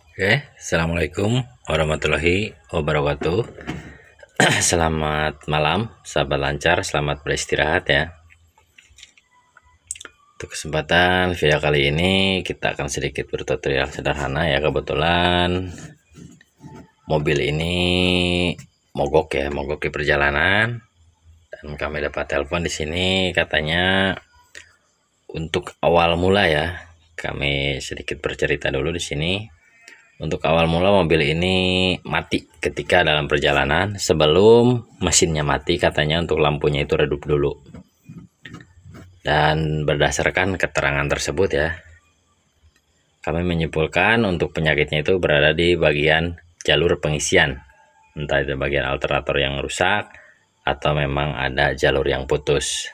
Oke, Assalamualaikum warahmatullahi wabarakatuh. Selamat malam, sahabat lancar. Selamat beristirahat ya. Untuk kesempatan video kali ini kita akan sedikit bertutorial sederhana ya. Kebetulan mobil ini mogok di perjalanan, dan kami dapat telepon di sini katanya untuk awal mula ya. Kami sedikit bercerita dulu di sini. Untuk awal mula mobil ini mati ketika dalam perjalanan. Sebelum mesinnya mati katanya untuk lampunya itu redup dulu. Dan berdasarkan keterangan tersebut ya, kami menyimpulkan untuk penyakitnya itu berada di bagian jalur pengisian. Entah itu bagian alternator yang rusak atau memang ada jalur yang putus.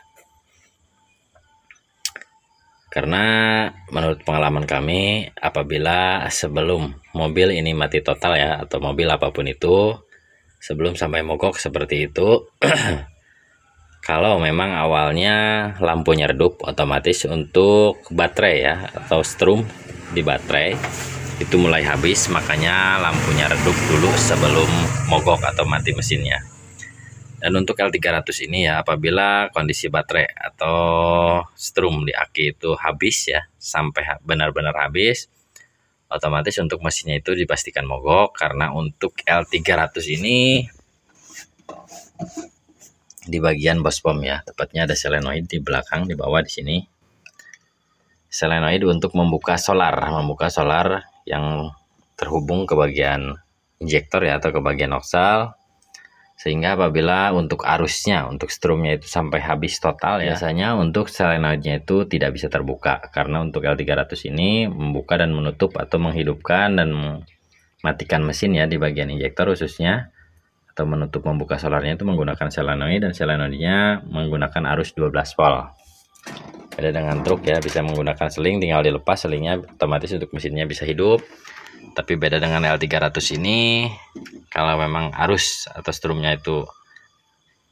Karena menurut pengalaman kami, apabila sebelum mobil ini mati total ya, atau mobil apapun itu, sebelum sampai mogok seperti itu, kalau memang awalnya lampunya redup, otomatis untuk baterai ya, atau strum di baterai itu mulai habis, makanya lampunya redup dulu sebelum mogok atau mati mesinnya. Dan untuk L300 ini ya, apabila kondisi baterai atau strum di aki itu habis ya, sampai benar-benar habis, otomatis untuk mesinnya itu dipastikan mogok. Karena untuk L300 ini di bagian bospom ya, tepatnya ada solenoid di belakang, di bawah di sini. Solenoid untuk membuka solar yang terhubung ke bagian injektor ya, atau ke bagian oksal. Sehingga apabila untuk arusnya, untuk strumnya itu sampai habis total ya, biasanya untuk solenoidnya itu tidak bisa terbuka. Karena untuk L300 ini membuka dan menutup atau menghidupkan dan mematikan mesin ya di bagian injektor khususnya, atau menutup membuka solarnya itu menggunakan solenoid, dan solenoidnya menggunakan arus 12 volt. Beda dengan truk ya, bisa menggunakan seling, tinggal dilepas selingnya, otomatis untuk mesinnya bisa hidup. Tapi beda dengan L300 ini, kalau memang arus atau strumnya itu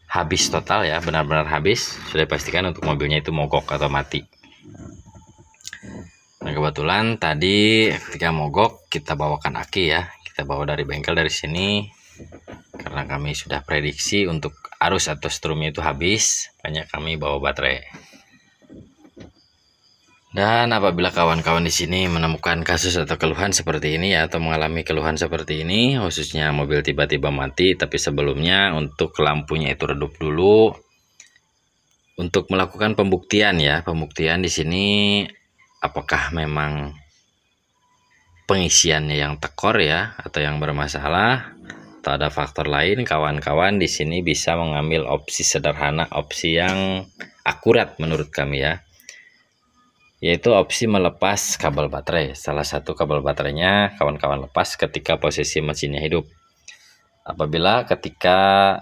habis total ya, benar-benar habis, sudah dipastikan untuk mobilnya itu mogok atau mati. Nah kebetulan tadi ketika mogok kita bawakan aki ya, kita bawa dari bengkel dari sini, karena kami sudah prediksi untuk arus atau strumnya itu habis, makanya kami bawa baterai. Dan apabila kawan-kawan di sini menemukan kasus atau keluhan seperti ini ya, atau mengalami keluhan seperti ini, khususnya mobil tiba-tiba mati, tapi sebelumnya untuk lampunya itu redup dulu, untuk melakukan pembuktian ya, pembuktian di sini apakah memang pengisiannya yang tekor ya, atau yang bermasalah, atau ada faktor lain, kawan-kawan di sini bisa mengambil opsi sederhana, opsi yang akurat menurut kami ya, yaitu opsi melepas kabel baterai. Salah satu kabel baterainya kawan-kawan lepas ketika posisi mesinnya hidup. Apabila ketika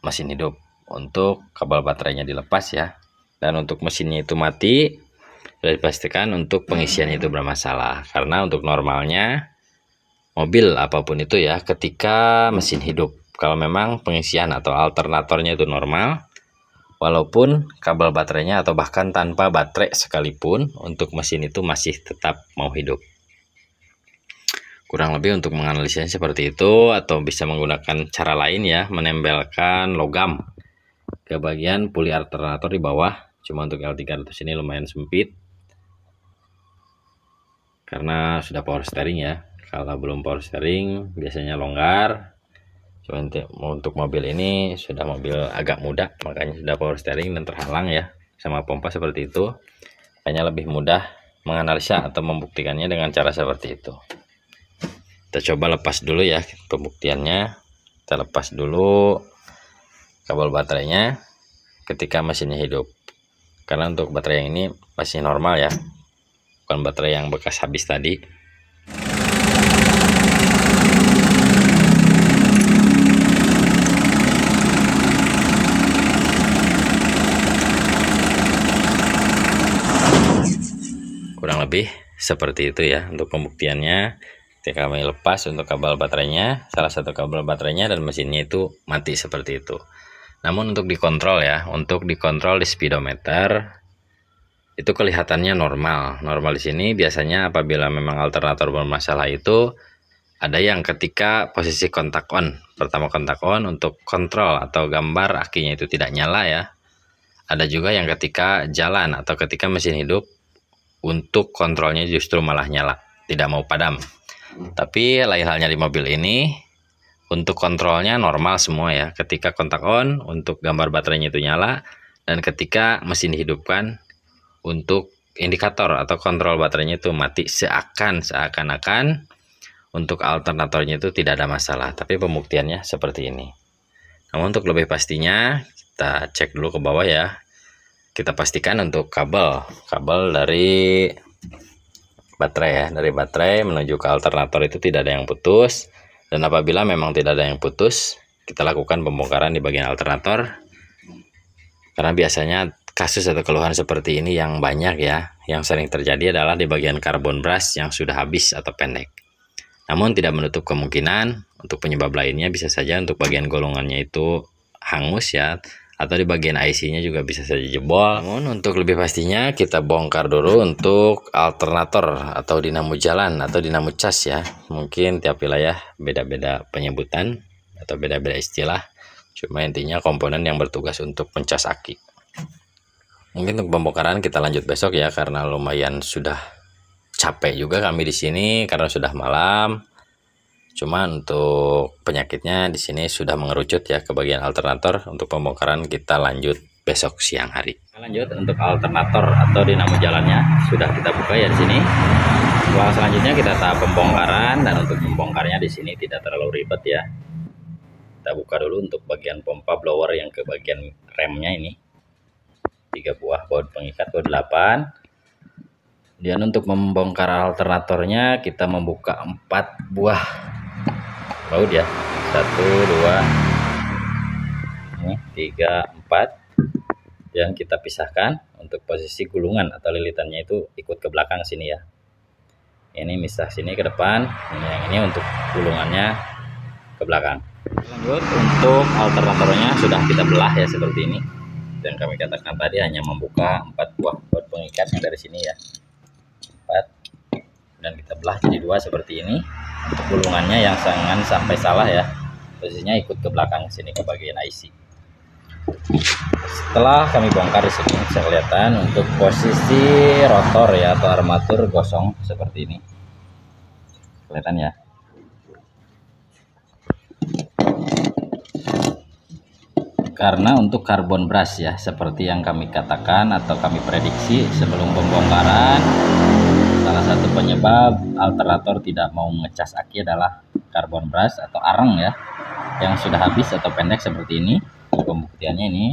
mesin hidup, untuk kabel baterainya dilepas ya, dan untuk mesinnya itu mati, sudah dipastikan untuk pengisian itu bermasalah. Karena untuk normalnya mobil apapun itu ya, ketika mesin hidup, kalau memang pengisian atau alternatornya itu normal, walaupun kabel baterainya atau bahkan tanpa baterai sekalipun, untuk mesin itu masih tetap mau hidup. Kurang lebih untuk menganalisanya seperti itu, atau bisa menggunakan cara lain ya, menempelkan logam ke bagian puli alternator di bawah. Cuma untuk L300 ini lumayan sempit karena sudah power steering ya. Kalau belum power steering biasanya longgar. Untuk mobil ini sudah mobil agak muda, makanya sudah power steering dan terhalang ya sama pompa seperti itu. Hanya lebih mudah menganalisa atau membuktikannya dengan cara seperti itu. Kita coba lepas dulu ya pembuktiannya. Kita lepas dulu kabel baterainya ketika mesinnya hidup. Karena untuk baterai yang ini masih normal ya, bukan baterai yang bekas habis tadi. Kurang lebih seperti itu ya untuk pembuktiannya. Ketika kami lepas untuk kabel baterainya, salah satu kabel baterainya, dan mesinnya itu mati seperti itu. Namun untuk dikontrol ya, untuk dikontrol di speedometer itu kelihatannya normal. Normal di sini biasanya apabila memang alternator bermasalah itu ada yang ketika posisi kontak on, pertama kontak on untuk kontrol atau gambar akinya itu tidak nyala ya. Ada juga yang ketika jalan atau ketika mesin hidup untuk kontrolnya justru malah nyala, tidak mau padam. Tapi lain halnya di mobil ini, untuk kontrolnya normal semua ya. Ketika kontak on untuk gambar baterainya itu nyala, dan ketika mesin dihidupkan untuk indikator atau kontrol baterainya itu mati, seakan-akan untuk alternatornya itu tidak ada masalah. Tapi pembuktiannya seperti ini. Namun untuk lebih pastinya kita cek dulu ke bawah ya. Kita pastikan untuk kabel dari baterai ya, dari baterai menuju ke alternator itu tidak ada yang putus. Dan apabila memang tidak ada yang putus, kita lakukan pembongkaran di bagian alternator. Karena biasanya kasus atau keluhan seperti ini yang banyak ya, yang sering terjadi adalah di bagian karbon brush yang sudah habis atau pendek. Namun tidak menutup kemungkinan untuk penyebab lainnya bisa saja untuk bagian golongannya itu hangus ya, atau di bagian IC-nya juga bisa saja jebol. Namun untuk lebih pastinya kita bongkar dulu untuk alternator atau dinamo jalan atau dinamo cas ya. Mungkin tiap wilayah beda-beda penyebutan atau beda-beda istilah. Cuma intinya komponen yang bertugas untuk mencas aki. Mungkin untuk pembongkaran kita lanjut besok ya, karena lumayan sudah capek juga kami di sini karena sudah malam. Cuma untuk penyakitnya di sini sudah mengerucut ya ke bagian alternator. Untuk pembongkaran kita lanjut besok siang hari. Lanjut untuk alternator atau dinamo jalannya sudah kita buka ya di sini. Langkah selanjutnya kita tahap pembongkaran, dan untuk membongkarnya di sini tidak terlalu ribet ya. Kita buka dulu untuk bagian pompa blower yang ke bagian remnya ini. 3 buah baut pengikat, baut 8. Dan untuk membongkar alternatornya kita membuka 4 buah baut ya, 1 2 ini 3 4, dan kita pisahkan. Untuk posisi gulungan atau lilitannya itu ikut ke belakang sini ya. Ini misah sini ke depan, yang ini untuk gulungannya ke belakang. Lanjut untuk alternatornya sudah kita belah ya seperti ini, dan kami katakan tadi hanya membuka 4 buah baut pengikat yang dari sini ya, 4, dan kita belah jadi 2 seperti ini. Untuk gulungannya yang jangan sampai salah ya, posisinya ikut ke belakang sini ke bagian IC. Setelah kami bongkar di sini bisa kelihatan untuk posisi rotor ya atau armatur gosong seperti ini, kelihatan ya. Karena untuk karbon brush ya, seperti yang kami katakan atau kami prediksi sebelum pembongkaran, salah satu penyebab alternator tidak mau ngecas aki adalah karbon brush atau arang ya, yang sudah habis atau pendek seperti ini. Pembuktiannya ini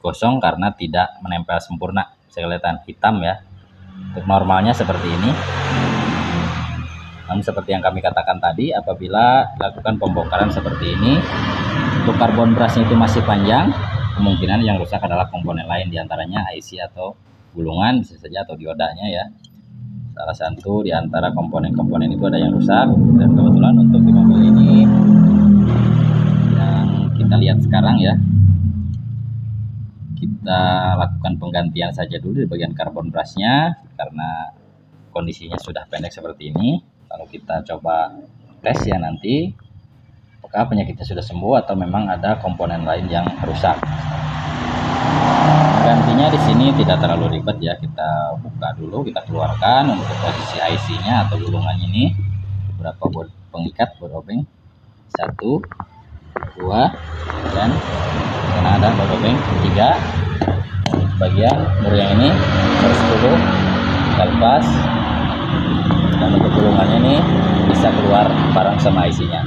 gosong karena tidak menempel sempurna, bisa kelihatan hitam ya. Untuk normalnya seperti ini. Namun seperti yang kami katakan tadi, apabila lakukan pembongkaran seperti ini, untuk karbon brushnya itu masih panjang, kemungkinan yang rusak adalah komponen lain, diantaranya IC atau gulungan bisa saja, atau diodanya ya. Salah satu di antara komponen-komponen itu ada yang rusak, dan kebetulan untuk di mobil ini yang kita lihat sekarang ya, kita lakukan penggantian saja dulu di bagian karbon brushnya karena kondisinya sudah pendek seperti ini. Lalu kita coba tes ya nanti apakah penyakitnya sudah sembuh atau memang ada komponen lain yang rusak. Gantinya di sini tidak terlalu ribet ya, kita buka dulu, kita keluarkan untuk posisi IC-nya atau gulungannya ini. Beberapa baut pengikat, baut obeng, 1 2, dan karena ada baut obeng 3. Bagian mur yang ini nomor 10 kita lepas, dan untuk gulungannya ini bisa keluar bareng sama IC-nya.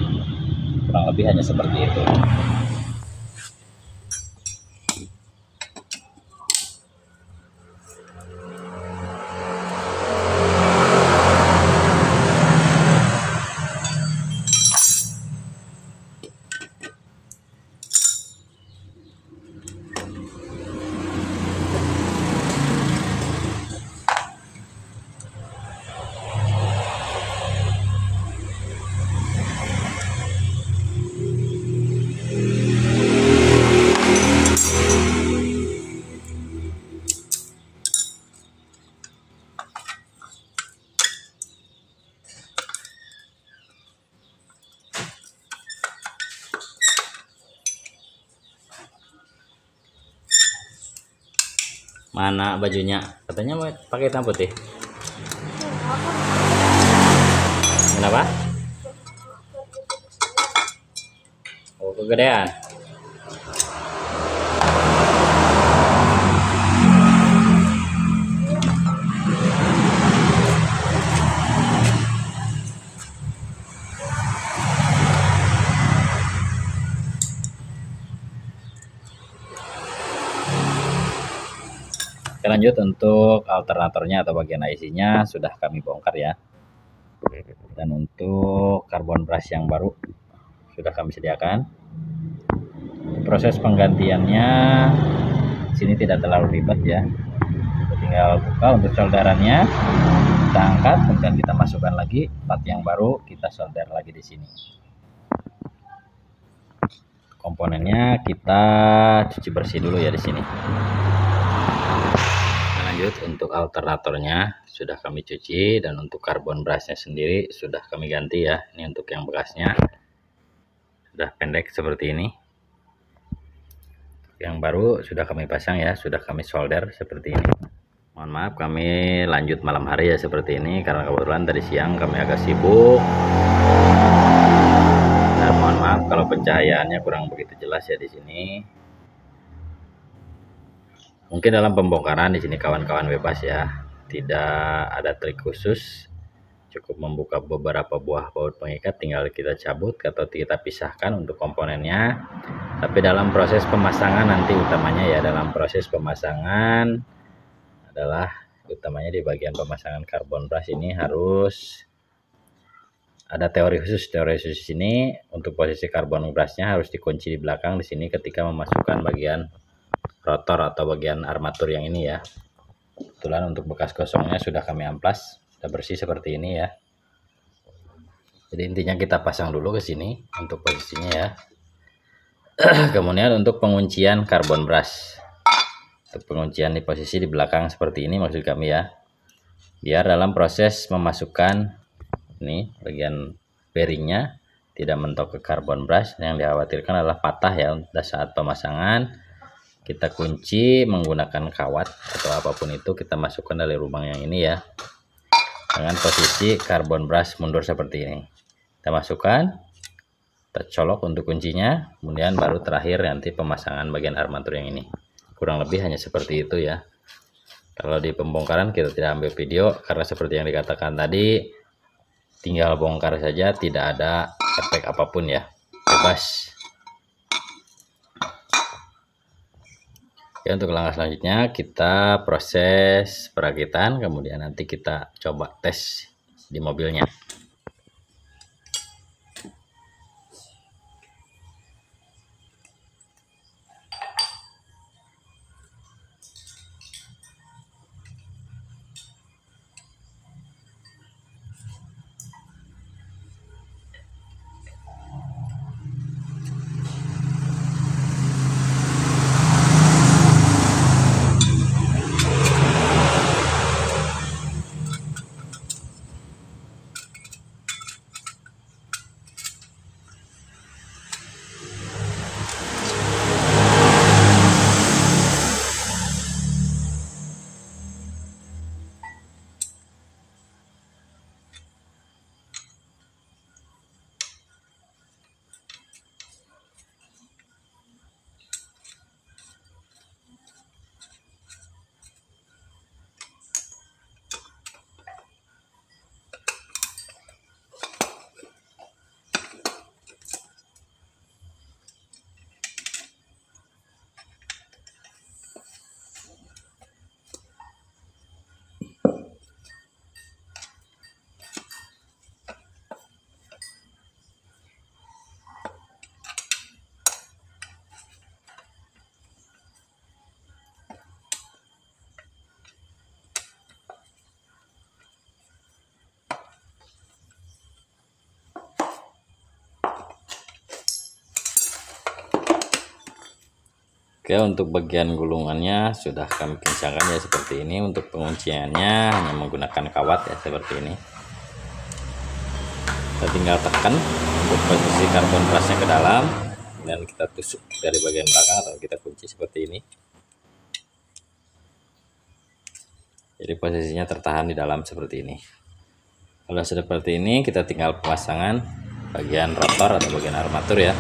Kurang lebih hanya seperti itu. Mana bajunya? Katanya mau pakai hitam putih. Kenapa? Oh, kegedean. Oke, lanjut untuk alternatornya atau bagian IC-nya sudah kami bongkar ya. Dan untuk karbon brush yang baru sudah kami sediakan. Proses penggantiannya sini tidak terlalu ribet ya. Kita tinggal buka untuk solderannya, kita angkat, kemudian kita masukkan lagi part yang baru, kita solder lagi di sini. Komponennya kita cuci bersih dulu ya di sini. Lanjut untuk alternatornya sudah kami cuci, dan untuk karbon brushnya sendiri sudah kami ganti ya. Ini untuk yang bekasnya sudah pendek seperti ini. Yang baru sudah kami pasang ya, sudah kami solder seperti ini. Mohon maaf kami lanjut malam hari ya seperti ini, karena kebetulan tadi siang kami agak sibuk. Dan mohon maaf kalau pencahayaannya kurang begitu jelas ya di sini. Mungkin dalam pembongkaran di sini kawan-kawan bebas ya, tidak ada trik khusus, cukup membuka beberapa buah baut pengikat, tinggal kita cabut atau kita pisahkan untuk komponennya. Tapi dalam proses pemasangan nanti utamanya ya, dalam proses pemasangan adalah utamanya di bagian pemasangan karbon brush ini harus ada teori khusus. Teori khusus ini untuk posisi karbon brushnya harus dikunci di belakang di sini ketika memasukkan bagian rotor atau bagian armatur yang ini ya. Kebetulan untuk bekas kosongnya sudah kami amplas, sudah bersih seperti ini ya. Jadi intinya kita pasang dulu ke sini untuk posisinya ya. Kemudian untuk penguncian karbon brush, untuk penguncian di posisi di belakang seperti ini maksud kami ya, biar dalam proses memasukkan ini bagian bearingnya tidak mentok ke karbon brush. Yang dikhawatirkan adalah patah ya saat pemasangan. Kita kunci menggunakan kawat atau apapun itu, kita masukkan dari lubang yang ini ya, dengan posisi karbon brush mundur seperti ini. Kita masukkan, kita colok untuk kuncinya, kemudian baru terakhir nanti pemasangan bagian armatur yang ini. Kurang lebih hanya seperti itu ya. Kalau di pembongkaran kita tidak ambil video karena seperti yang dikatakan tadi, tinggal bongkar saja, tidak ada efek apapun ya, bebas. Ya, untuk langkah selanjutnya kita proses perakitan, kemudian nanti kita coba tes di mobilnya. Oke, untuk bagian gulungannya sudah kami kencangkan ya seperti ini. Untuk pengunciannya hanya menggunakan kawat ya seperti ini. Kita tinggal tekan untuk posisi karbon brushnya ke dalam, dan kita tusuk dari bagian belakang atau kita kunci seperti ini. Jadi posisinya tertahan di dalam seperti ini. Kalau seperti ini kita tinggal pemasangan bagian rotor atau bagian armatur ya.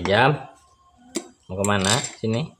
Jam, mau kemana? Sini.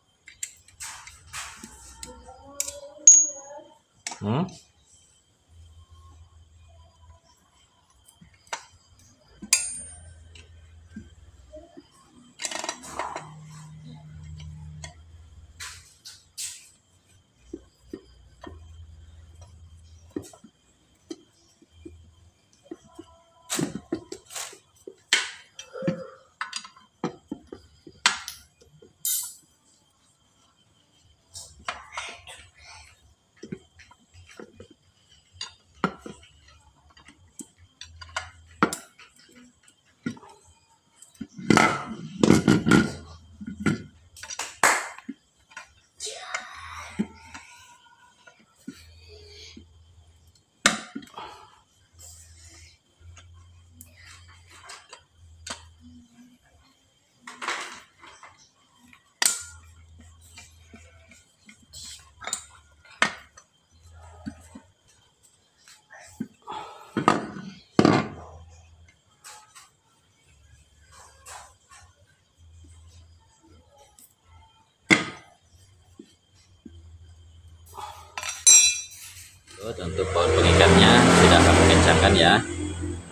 Untuk baut pengikatnya sudah kami kencangkan ya.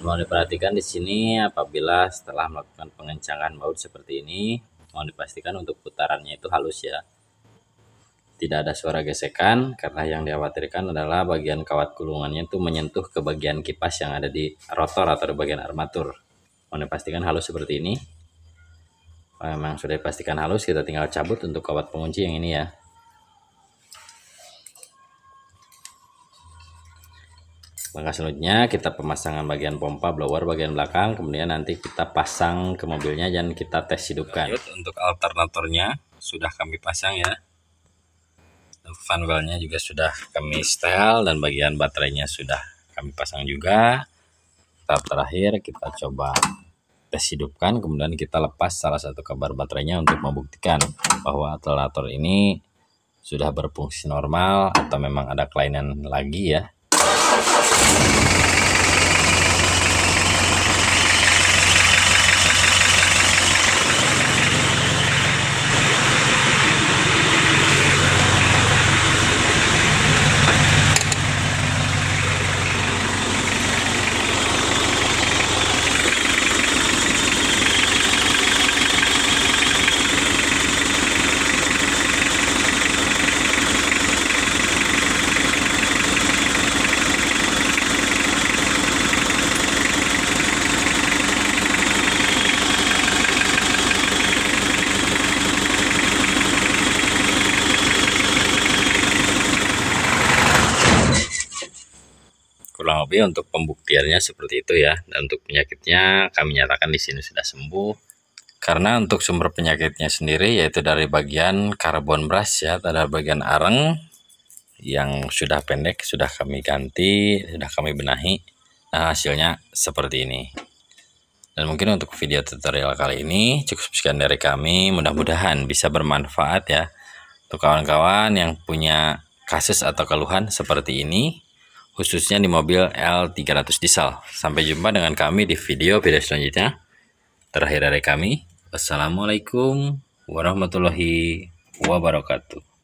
Mohon diperhatikan di sini apabila setelah melakukan pengencangan baut seperti ini, mohon dipastikan untuk putarannya itu halus ya. Tidak ada suara gesekan karena yang dikhawatirkan adalah bagian kawat gulungannya itu menyentuh ke bagian kipas yang ada di rotor atau di bagian armatur. Mohon dipastikan halus seperti ini. Memang sudah dipastikan halus, kita tinggal cabut untuk kawat pengunci yang ini ya. Langkah selanjutnya kita pemasangan bagian pompa blower bagian belakang, kemudian nanti kita pasang ke mobilnya dan kita tes hidupkan. Untuk alternatornya sudah kami pasang ya. Fan wheel-nya juga sudah kami setel dan bagian baterainya sudah kami pasang juga. Tahap terakhir kita coba tes hidupkan, kemudian kita lepas salah satu kabar baterainya untuk membuktikan bahwa alternator ini sudah berfungsi normal atau memang ada kelainan lagi ya. Kurang lebih untuk pembuktiannya seperti itu ya. Dan untuk penyakitnya kami nyatakan di sini sudah sembuh. Karena untuk sumber penyakitnya sendiri yaitu dari bagian karbon brush ya, ada bagian areng yang sudah pendek, sudah kami ganti, sudah kami benahi. Nah, hasilnya seperti ini. Dan mungkin untuk video tutorial kali ini cukup sekian dari kami, mudah-mudahan bisa bermanfaat ya untuk kawan-kawan yang punya kasus atau keluhan seperti ini, khususnya di mobil L300 diesel. Sampai jumpa dengan kami di video selanjutnya. Terakhir dari kami, wassalamualaikum warahmatullahi wabarakatuh.